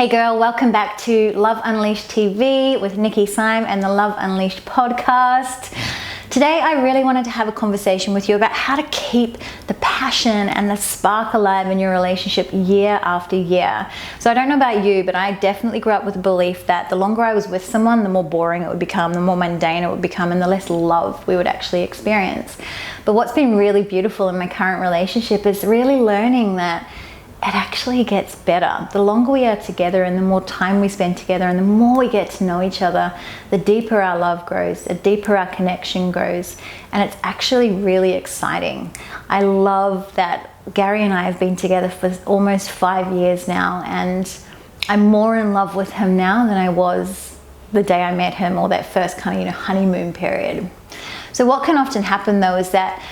Hey girl, welcome back to Love Unleashed TV with Nikki Syme and the Love Unleashed podcast. Today I really wanted to have a conversation with you about how to keep the passion and the spark alive in your relationship year after year. So I don't know about you, but I definitely grew up with the belief that the longer I was with someone, the more boring it would become, the more mundane it would become, and the less love we would actually experience. But what's been really beautiful in my current relationship is really learning that it actually gets better. The longer we are together and the more time we spend together and the more we get to know each other, the deeper our love grows, the deeper our connection grows, and it's actually really exciting. I love that Gary and I have been together for almost 5 years now, and I'm more in love with him now than I was the day I met him, or that first kind of, honeymoon period. So what can often happen though is that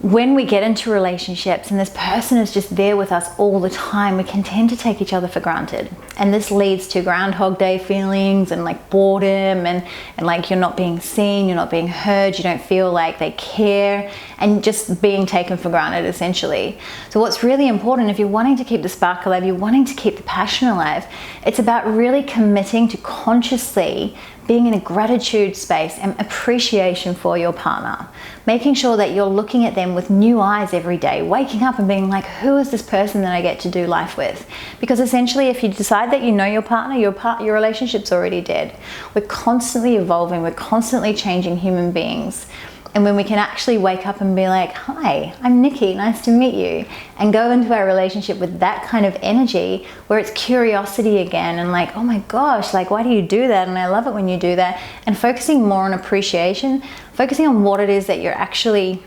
when we get into relationships and this person is just there with us all the time, we can tend to take each other for granted. And this leads to Groundhog Day feelings and like boredom and like you're not being seen, you're not being heard, you don't feel like they care, and just being taken for granted essentially. So what's really important, if you're wanting to keep the spark alive, you're wanting to keep the passion alive, it's about really committing to consciously being in a gratitude space and appreciation for your partner. Making sure that you're looking at them with new eyes every day, waking up and being like, who is this person that I get to do life with? Because essentially if you decide that you know your partner, your relationship's already dead. We're constantly evolving, we're constantly changing human beings. And when we can actually wake up and be like, hi, I'm Nikki, nice to meet you, and go into our relationship with that kind of energy where it's curiosity again and like, oh my gosh, like why do you do that? And I love it when you do that. And focusing more on appreciation, focusing on what it is that you're actually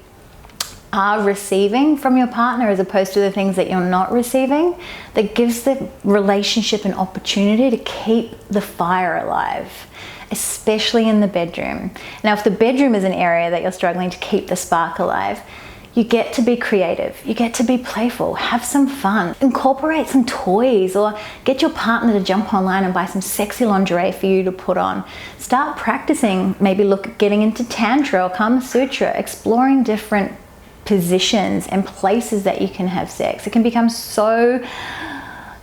are receiving from your partner as opposed to the things that you're not receiving, that gives the relationship an opportunity to keep the fire alive, especially in the bedroom. Now, if the bedroom is an area that you're struggling to keep the spark alive, you get to be creative, you get to be playful, have some fun, incorporate some toys, or get your partner to jump online and buy some sexy lingerie for you to put on. Start practicing, maybe look at getting into Tantra or Kama Sutra, exploring different positions and places that you can have sex. It can become so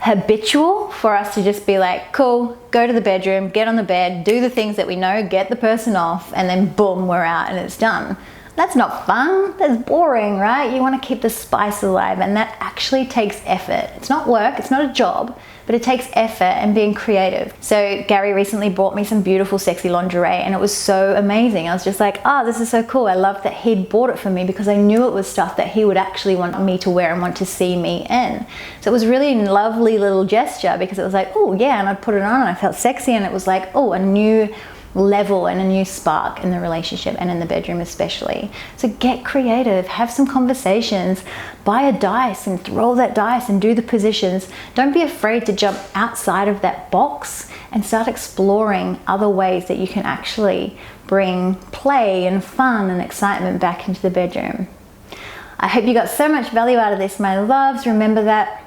habitual for us to just be like, cool, go to the bedroom, get on the bed, do the things that we know, get the person off, and then boom, we're out and it's done. That's not fun, that's boring, right? You want to keep the spice alive, and that actually takes effort. It's not work, it's not a job, but it takes effort and being creative. So Gary recently bought me some beautiful sexy lingerie and it was so amazing. I was just like, oh, this is so cool. I love that he'd bought it for me because I knew it was stuff that he would actually want me to wear and want to see me in. So it was really a lovely little gesture because it was like, oh yeah, and I'd put it on and I felt sexy, and it was like, oh, a new level and a new spark in the relationship and in the bedroom especially. So get creative, have some conversations, buy a dice and throw that dice and do the positions. Don't be afraid to jump outside of that box and start exploring other ways that you can actually bring play and fun and excitement back into the bedroom. I hope you got so much value out of this, my loves. Remember that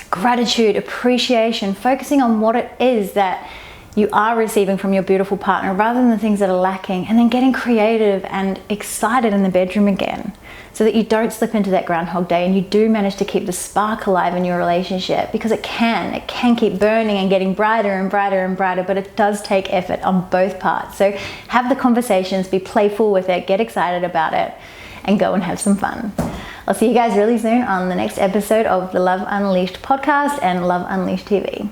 gratitude, appreciation, focusing on what it is that you are receiving from your beautiful partner rather than the things that are lacking, and then getting creative and excited in the bedroom again so that you don't slip into that Groundhog Day and you do manage to keep the spark alive in your relationship, because it can keep burning and getting brighter and brighter and brighter, but it does take effort on both parts. So have the conversations, be playful with it, get excited about it, and go and have some fun. I'll see you guys really soon on the next episode of the Love Unleashed podcast and Love Unleashed TV.